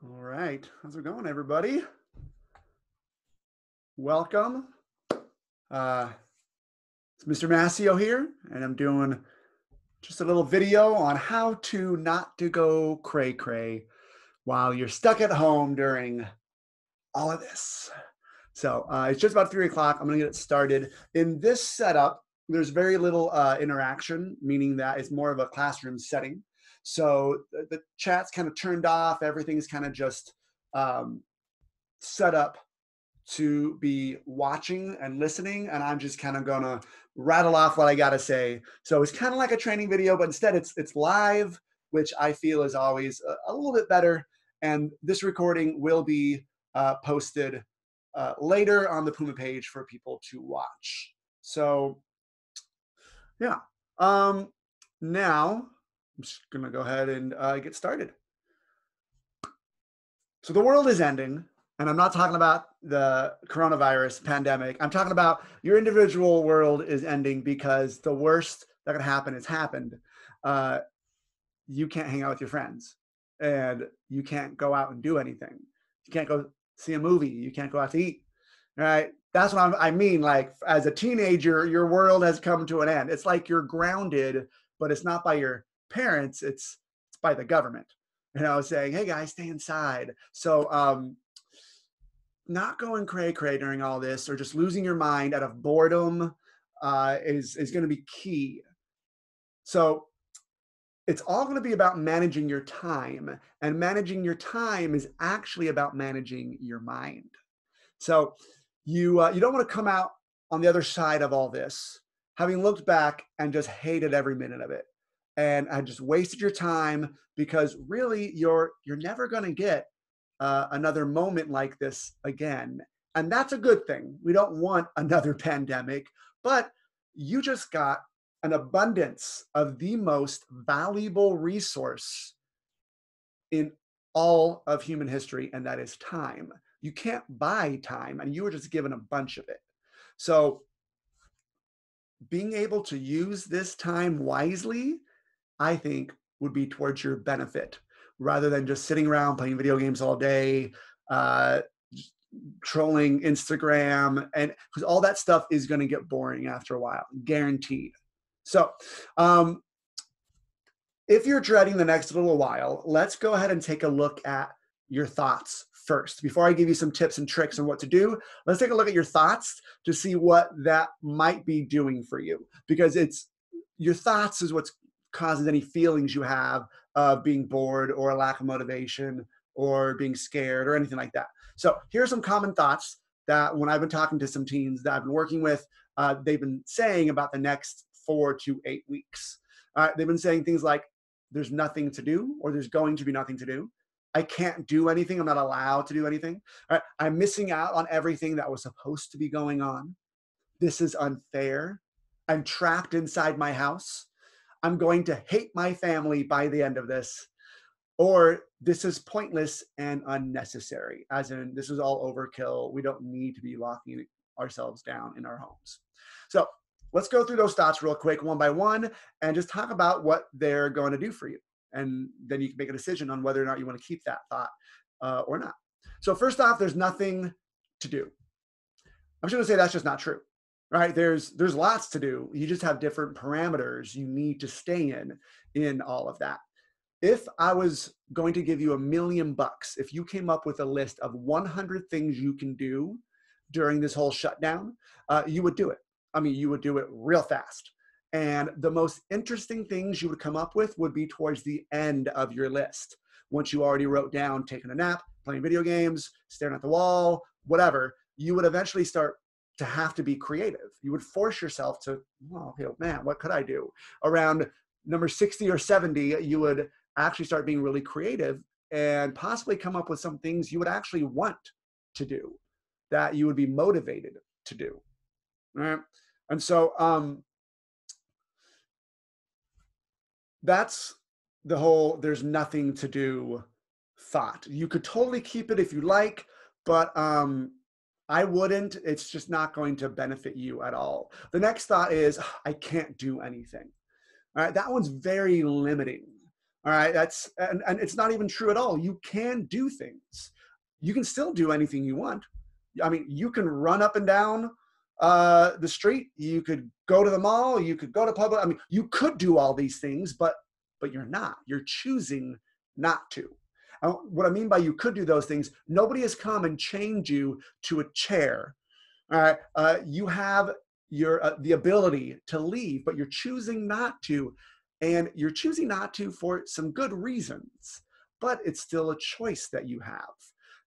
All right, how's it going, everybody? Welcome. Uh, it's Mr. Massio here, and I'm doing just a little video on how to not to go cray while you're stuck at home during all of this. So it's just about 3 o'clock. I'm gonna get it started. In this setup, there's very little interaction, meaning that it's more of a classroom setting. So the chat's kind of turned off. Everything's kind of just um, set up to be watching and listening, and I'm just kind of gonna rattle off what I gotta say. So it's kind of like a training video, but instead it's live, which I feel is always a little bit better. And this recording will be posted later on the Puma page for people to watch. So yeah, now I'm just gonna go ahead and get started. So the world is ending, and I'm not talking about the coronavirus pandemic. I'm talking about your individual world is ending because the worst that could happen has happened. Uh, you can't hang out with your friends, and you can't go out and do anything. You can't go see a movie. You can't go out to eat. All right. That's what I mean. Like as a teenager, your world has come to an end. It's like you're grounded, but it's not by your parents. It's by the government, saying, hey guys, stay inside. So not going cray during all this or just losing your mind out of boredom is going to be key. So it's all going to be about managing your time, and managing your time is actually about managing your mind. So you don't want to come out on the other side of all this having looked back and just hated every minute of it and had just wasted your time, because really you're never going to get another moment like this again. And that's a good thing. We don't want another pandemic, but you just got an abundance of the most valuable resource in all of human history, and that is time. You can't buy time, and you were just given a bunch of it. So being able to use this time wisely, I think, would be towards your benefit, rather than just sitting around playing video games all day, uh, trolling Instagram, and because all that stuff is going to get boring after a while, guaranteed. So if you're dreading the next little while, let's go ahead and take a look at your thoughts first. Before I give you some tips and tricks on what to do, let's take a look at your thoughts to see what that might be doing for you, because it's your thoughts is what causes any feelings you have of being bored or a lack of motivation or being scared or anything like that. So here are some common thoughts that when I've been talking to some teens that I've been working with, they've been saying about the next 4 to 8 weeks. They've been saying things like, there's nothing to do, or there's going to be nothing to do. I can't do anything. I'm not allowed to do anything. All right, I'm missing out on everything that was supposed to be going on. This is unfair. I'm trapped inside my house. I'm going to hate my family by the end of this. Or this is pointless and unnecessary, as in this is all overkill. We don't need to be locking ourselves down in our homes. So let's go through those thoughts real quick, one by one, and just talk about what they're going to do for you. And then you can make a decision on whether or not you want to keep that thought or not. So first off, there's nothing to do. I'm just going to say that's just not true, right? There's lots to do. You just have different parameters you need to stay in all of that. If I was going to give you $1 million, if you came up with a list of 100 things you can do during this whole shutdown, you would do it. I mean, you would do it real fast. And the most interesting things you would come up with would be towards the end of your list. Once you already wrote down taking a nap, playing video games, staring at the wall, whatever, you would eventually start to have to be creative. You would force yourself to, oh, okay, man, what could I do? Around number 60 or 70, you would actually start being really creative and possibly come up with some things you would actually want to do, that you would be motivated to do. All right. And so that's the whole there's nothing to do thought. You could totally keep it if you like, but I wouldn't. It's just not going to benefit you at all. The next thought is, I can't do anything. All right, that one's very limiting. All right, and it's not even true at all. You can do things. You can still do anything you want. I mean, you can run up and down the street. You could go to the mall. You could go to public. I mean, you could do all these things, but you're not. You're choosing not to. What I mean by you could do those things, nobody has come and chained you to a chair. All right, you have the ability to leave, but you're choosing not to, and you're choosing not to for some good reasons. But it's still a choice that you have.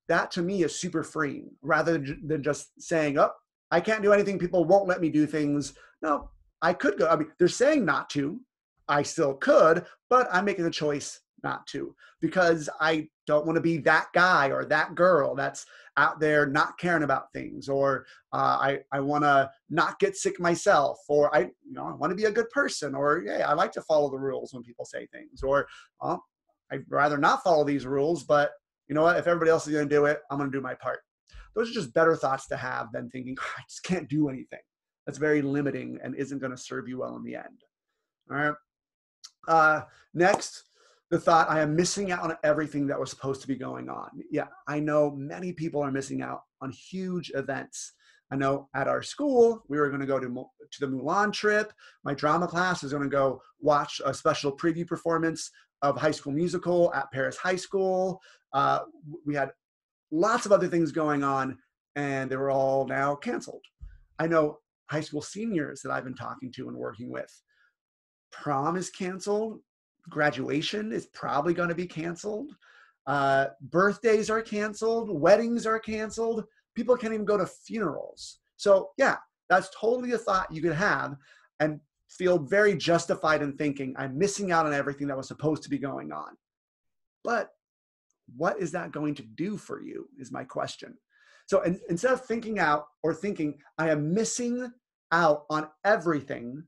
That to me is super freeing, rather than just saying, "Oh, I can't do anything. People won't let me do things." No, I could go. I mean, they're saying not to. I still could, but I'm making the choice not to, because I don't want to be that guy or that girl that's out there not caring about things, or I want to not get sick myself, or I want to be a good person, or yeah, I like to follow the rules when people say things, or I'd rather not follow these rules, but you know what? If everybody else is going to do it, I'm going to do my part. Those are just better thoughts to have than thinking, I just can't do anything. That's very limiting and isn't going to serve you well in the end. All right. Next, the thought, I am missing out on everything that was supposed to be going on. Yeah, I know many people are missing out on huge events. I know at our school, we were going to go to the Mulan trip. My drama class is going to go watch a special preview performance of High School Musical at Paris High School. We had lots of other things going on, and they were all now canceled. I know high school seniors that I've been talking to and working with. Prom is canceled. Graduation is probably going to be canceled. Birthdays are canceled. Weddings are canceled. People can't even go to funerals. So yeah, that's totally a thought you could have and feel very justified in thinking, I'm missing out on everything that was supposed to be going on. But what is that going to do for you is my question. So instead of thinking I am missing out on everything,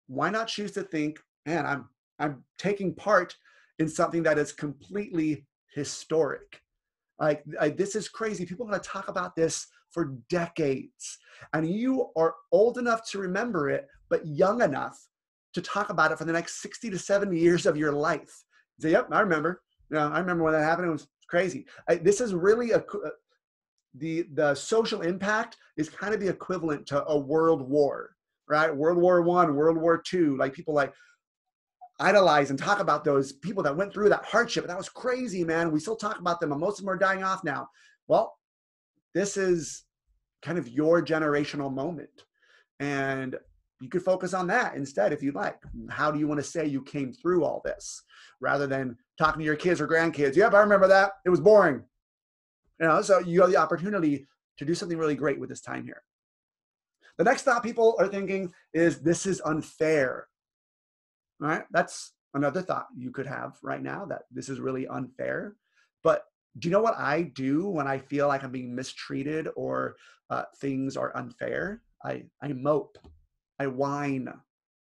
why not choose to think, man, I'm taking part in something that is completely historic. Like this is crazy. People are going to talk about this for decades, and you are old enough to remember it, but young enough to talk about it for the next 60 to 70 years of your life. Say, yep, I remember. I remember when that happened. It was crazy. This is really the social impact is kind of the equivalent to a world war, right? World War I, World War II. Like people idolize and talk about those people that went through that hardship. That was crazy, man. We still talk about them, and most of them are dying off now. Well, this is kind of your generational moment, and you could focus on that instead if you'd like. How do you want to say you came through all this, rather than talking to your kids or grandkids? Yep, I remember that. It was boring. So you have the opportunity to do something really great with this time here. The next thought people are thinking is, this is unfair. All right, that's another thought you could have right now, that this is really unfair. But do you know what I do when I feel like I'm being mistreated or things are unfair? I mope, I whine,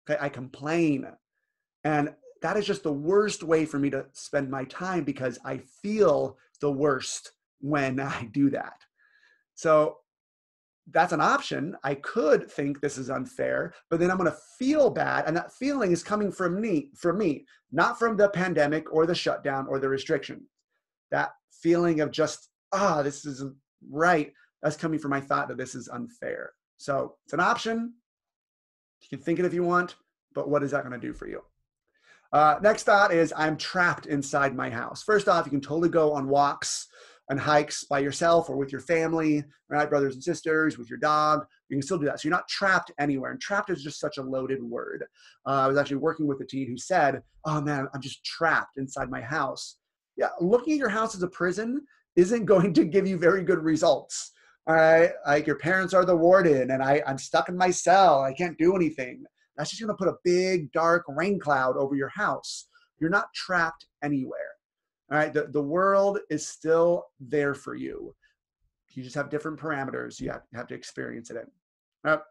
okay, I complain. And that is just the worst way for me to spend my time, because I feel the worst when I do that. So that's an option. I could think this is unfair, but then I'm going to feel bad. And that feeling is coming from me, not from the pandemic or the shutdown or the restriction. That feeling of just, this isn't right. That's coming from my thought that this is unfair. So it's an option. You can think it if you want, but what is that going to do for you? Next thought is, I'm trapped inside my house. First off, you can totally go on walks and hikes by yourself or with your family, right? Brothers and sisters, with your dog. You can still do that. So you're not trapped anywhere. And trapped is just such a loaded word. I was actually working with a teen who said, oh man, I'm just trapped inside my house. Yeah, looking at your house as a prison isn't going to give you very good results. All right, like your parents are the warden and I'm stuck in my cell. I can't do anything. That's just going to put a big dark rain cloud over your house. You're not trapped anywhere. All right, the world is still there for you. You just have different parameters you have to experience it in. All right.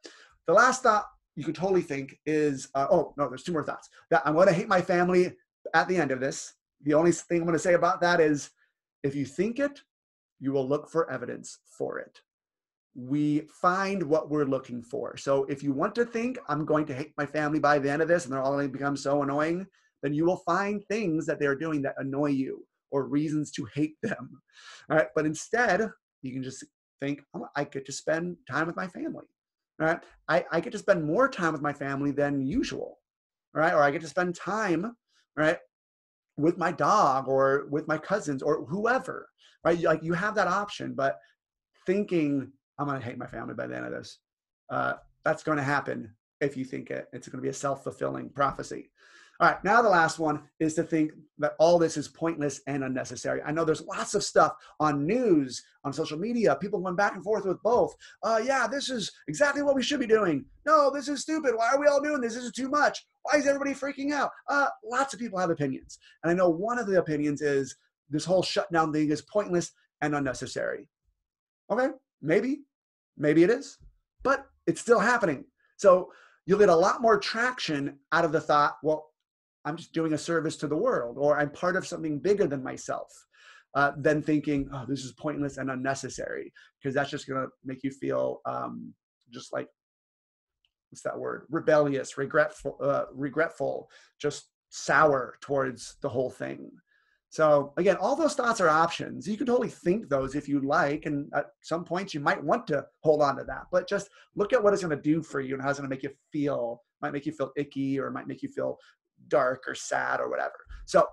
The last thought you could totally think is, there's two more thoughts. That I'm going to hate my family at the end of this. The only thing I'm going to say about that is, if you think it, you will look for evidence for it. We find what we're looking for. So if you want to think, I'm going to hate my family by the end of this and they're all going to become so annoying, then you will find things that they're doing that annoy you or reasons to hate them. All right. But instead, you can just think, oh, I get to spend time with my family. All right. I get to spend more time with my family than usual. All right. Or I get to spend time, right, with my dog or with my cousins or whoever, right? Like you have that option, but thinking I'm going to hate my family by the end of this, that's going to happen if you think it. It's going to be a self-fulfilling prophecy. All right, now the last one is to think that all this is pointless and unnecessary. I know there's lots of stuff on news, on social media, people going back and forth with both. Yeah, this is exactly what we should be doing. No, this is stupid. Why are we all doing this? This is too much. Why is everybody freaking out? Lots of people have opinions. And I know one of the opinions is this whole shutdown thing is pointless and unnecessary. Okay, maybe it is, but it's still happening. So you'll get a lot more traction out of the thought, well, I'm just doing a service to the world, or I'm part of something bigger than myself, than thinking, oh, this is pointless and unnecessary, because that's just going to make you feel just like, what's that word? Rebellious, regretful, just sour towards the whole thing. So again, all those thoughts are options. You can totally think those if you like, and at some points you might want to hold on to that, but just look at what it's going to do for you and how it's going to make you feel. Might make you feel icky, or it might make you feel dark or sad or whatever. So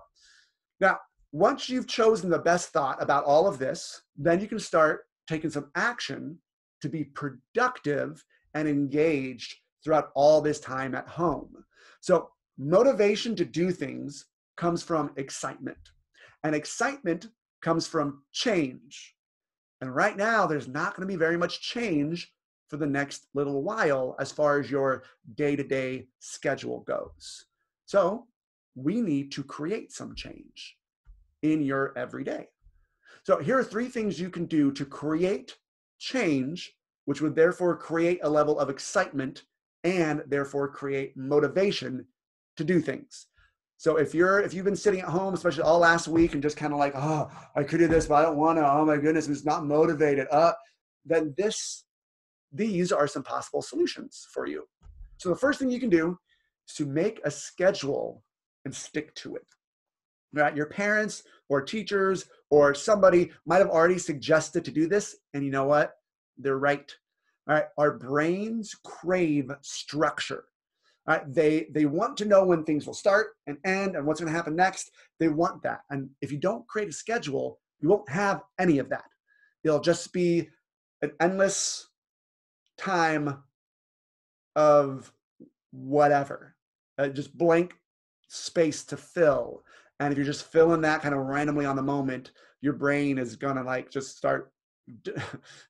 now, once you've chosen the best thought about all of this, then you can start taking some action to be productive and engaged throughout all this time at home. So motivation to do things comes from excitement, and excitement comes from change. And right now, there's not going to be very much change for the next little while as far as your day-to-day schedule goes. So we need to create some change in your everyday. So here are 3 things you can do to create change, which would therefore create a level of excitement and therefore create motivation to do things. So if you've been sitting at home, especially all last week, and just kind of like, oh, I could do this, but I don't want to, oh my goodness, I'm just not motivated, then these are some possible solutions for you. So the first thing you can do is to make a schedule and stick to it. Right? Your parents or teachers or somebody might have already suggested to do this, and you know what? They're right. All right. Our brains crave structure. All right. They want to know when things will start and end and what's going to happen next. They want that. And if you don't create a schedule, you won't have any of that. It'll just be an endless time of whatever, just blank space to fill. And if you're just filling that kind of randomly on the moment, your brain is gonna like just start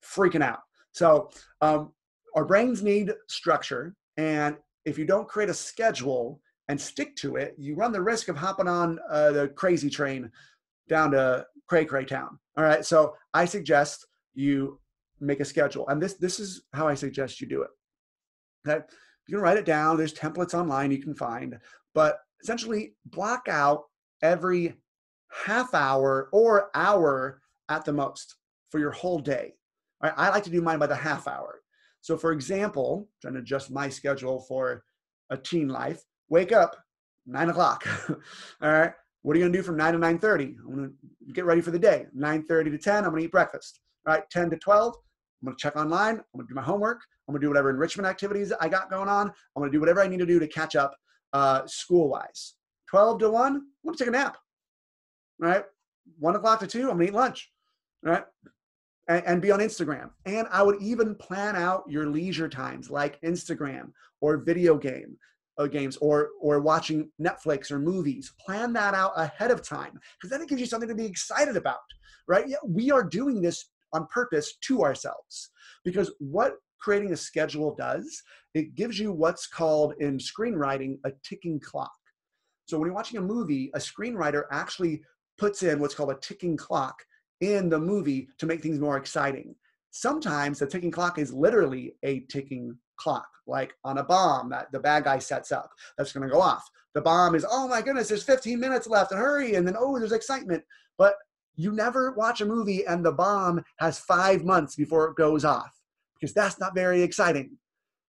freaking out. So our brains need structure, and if you don't create a schedule and stick to it, you run the risk of hopping on the crazy train down to Cray town. All right, so I suggest you make a schedule, and this is how I suggest you do it. Okay, you can write it down. There's templates online you can find, but essentially block out every half hour or hour at the most for your whole day. All right, I like to do mine by the half hour. So for example, trying to adjust my schedule for a teen life, wake up 9 o'clock. All right, what are you gonna do from 9 to 9:30? I'm gonna get ready for the day. 9:30 to 10, I'm gonna eat breakfast. All right, 10 to 12, I'm gonna check online, I'm gonna do my homework, I'm gonna do whatever enrichment activities I got going on, I'm gonna do whatever I need to do to catch up school-wise. 12 to 1, I'm gonna take a nap. All right, 1 o'clock to 2, I'm gonna eat lunch. All right, and be on Instagram. And I would even plan out your leisure times like Instagram or video games or watching Netflix or movies. Plan that out ahead of time, because then it gives you something to be excited about, right? Yeah, we are doing this on purpose to ourselves, because what creating a schedule does, it gives you what's called in screenwriting a ticking clock. So when you're watching a movie, a screenwriter actually puts in what's called a ticking clock in the movie to make things more exciting. Sometimes the ticking clock is literally a ticking clock, like on a bomb that the bad guy sets up that's going to go off. The bomb is, oh my goodness, there's 15 minutes left, and hurry, and then, oh, there's excitement. But you never watch a movie and the bomb has 5 months before it goes off, because that's not very exciting.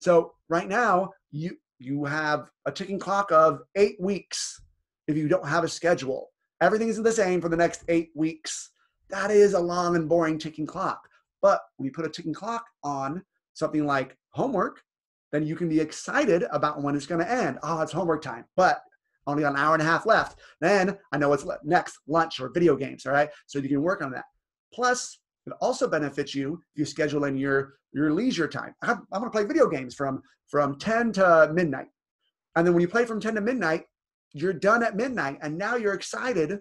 So right now, you have a ticking clock of 8 weeks if you don't have a schedule. Everything is the same for the next 8 weeks. That is a long and boring ticking clock. But when you put a ticking clock on something like homework, then you can be excited about when it's going to end. Oh, it's homework time, but only an hour and a half left. Then I know what's next, lunch or video games, all right? So you can work on that. Plus, it also benefits you if you schedule in your leisure time. I'm going to play video games from 10 to midnight. And then when you play from 10 to midnight, you're done at midnight. And now you're excited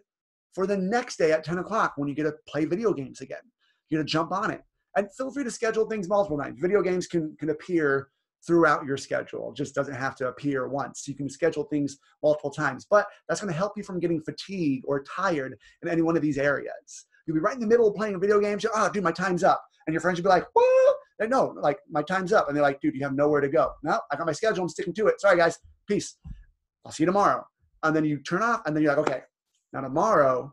for the next day at 10 o'clock when you get to play video games again. You get to jump on it. And feel free to schedule things multiple times. Video games can appear throughout your schedule. It just doesn't have to appear once. You can schedule things multiple times, but that's going to help you from getting fatigued or tired in any one of these areas. You'll be right in the middle of playing video games. Oh, dude, my time's up. And your friends will be like, what? No, like, my time's up. And they're like, dude, you have nowhere to go. No, I got my schedule. I'm sticking to it. Sorry, guys. Peace. I'll see you tomorrow. And then you turn off, and then you're like, okay, now tomorrow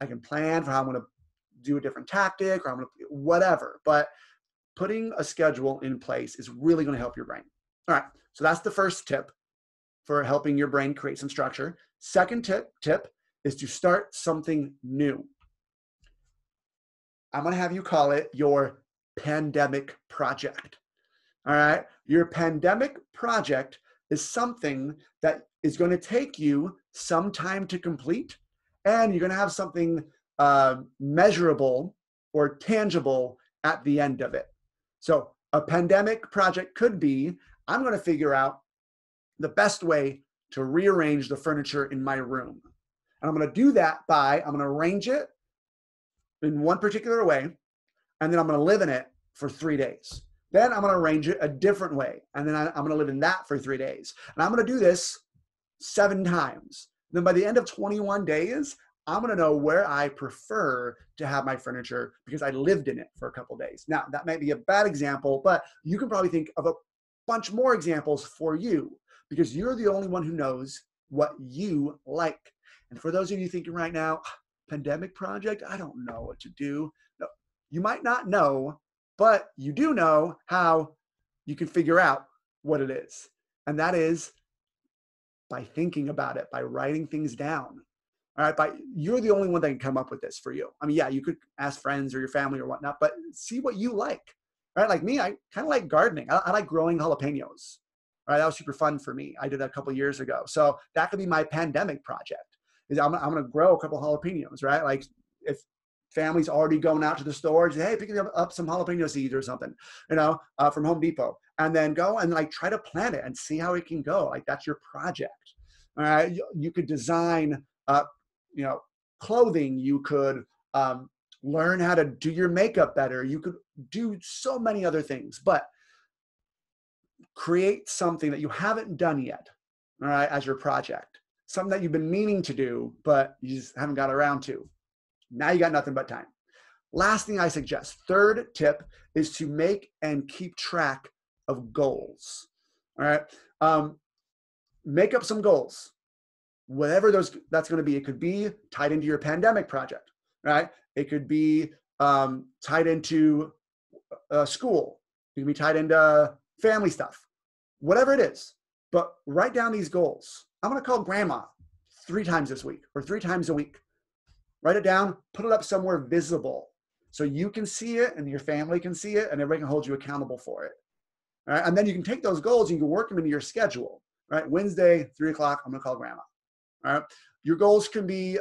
I can plan for how I'm going to do a different tactic, or I'm going to whatever. But putting a schedule in place is really going to help your brain. All right. So that's the first tip for helping your brain create some structure. Second tip is to start something new. I'm going to have you call it your pandemic project. All right. Your pandemic project is something that is going to take you some time to complete, and you're going to have something measurable or tangible at the end of it. So a pandemic project could be, I'm going to figure out the best way to rearrange the furniture in my room. And I'm going to do that by, I'm going to arrange it in one particular way, and then I'm going to live in it for 3 days. Then I'm going to arrange it a different way, and then I'm going to live in that for 3 days. And I'm going to do this 7 times. Then by the end of 21 days, I'm going to know where I prefer to have my furniture because I lived in it for a couple days. Now, that might be a bad example, but you can probably think of a bunch more examples for you because you're the only one who knows what you like. And for those of you thinking right now, pandemic project, I don't know what to do. No, you might not know, but you do know how you can figure out what it is. And that is by thinking about it, by writing things down. All right, but you're the only one that can come up with this for you. I mean, yeah, you could ask friends or your family or whatnot, but see what you like. Right, like me, I kind of like gardening. I like growing jalapenos. Right, that was super fun for me. I did that a couple of years ago. So that could be my pandemic project. Is I'm going to grow a couple of jalapenos. Right, like if family's already going out to the store, say, hey, picking up some jalapeno seeds or something, from Home Depot, and then go and like try to plant it and see how it can go. Like that's your project. All right, you could design clothing. You could learn how to do your makeup better. You could do so many other things, but create something that you haven't done yet, all right, as your project. Something that you've been meaning to do, but you just haven't got around to. Now you got nothing but time. Last thing I suggest, third tip, is to make and keep track of goals. All right, make up some goals. Whatever that's going to be. It could be tied into your pandemic project, right? It could be tied into school. It can be tied into family stuff, whatever it is. But write down these goals. I'm going to call grandma 3 times this week or 3 times a week. Write it down, put it up somewhere visible so you can see it and your family can see it and everybody can hold you accountable for it. All right? And then you can take those goals and you can work them into your schedule. Right? Wednesday, 3 o'clock, I'm going to call grandma. All right. Your goals can be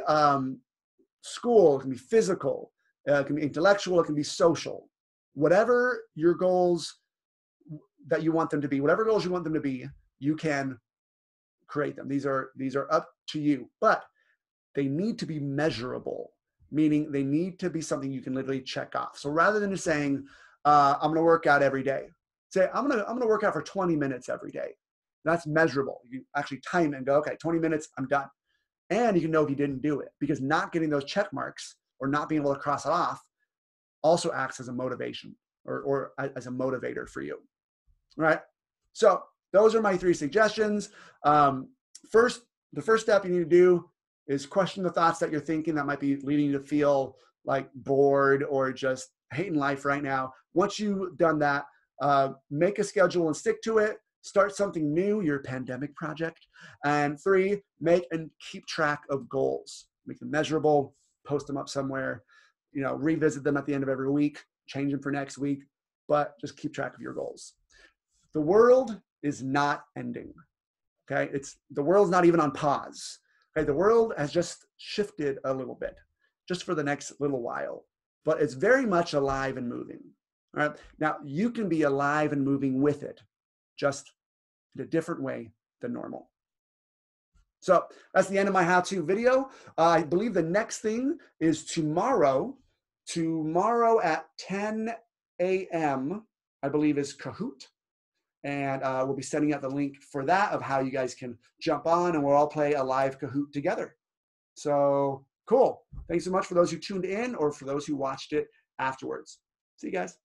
school, it can be physical, it can be intellectual, it can be social. Whatever your goals that you want them to be, whatever goals you want them to be, you can create them. These are up to you, but they need to be measurable, meaning they need to be something you can literally check off. So rather than just saying, I'm going to work out every day, say, I'm going to work out for 20 minutes every day. That's measurable. You actually time it and go, okay, 20 minutes, I'm done. And you can know if you didn't do it because not getting those check marks or not being able to cross it off also acts as a motivation or as a motivator for you. All right. So those are my 3 suggestions. The first step you need to do is question the thoughts that you're thinking that might be leading you to feel like bored or just hating life right now. Once you've done that, make a schedule and stick to it. start something new, your pandemic project. And 3, make and keep track of goals. Make them measurable, post them up somewhere, revisit them at the end of every week, change them for next week, but just keep track of your goals. The world is not ending, okay? The world's not even on pause, okay? The world has just shifted a little bit, just for the next little while, but it's very much alive and moving, all right? Now, you can be alive and moving with it, just in a different way than normal. So that's the end of my how-to video. I believe the next thing is tomorrow. Tomorrow at 10 a.m., I believe, is Kahoot. And we'll be sending out the link for that of how you guys can jump on and we'll all play a live Kahoot together. So cool. Thanks so much for those who tuned in or for those who watched it afterwards. See you guys.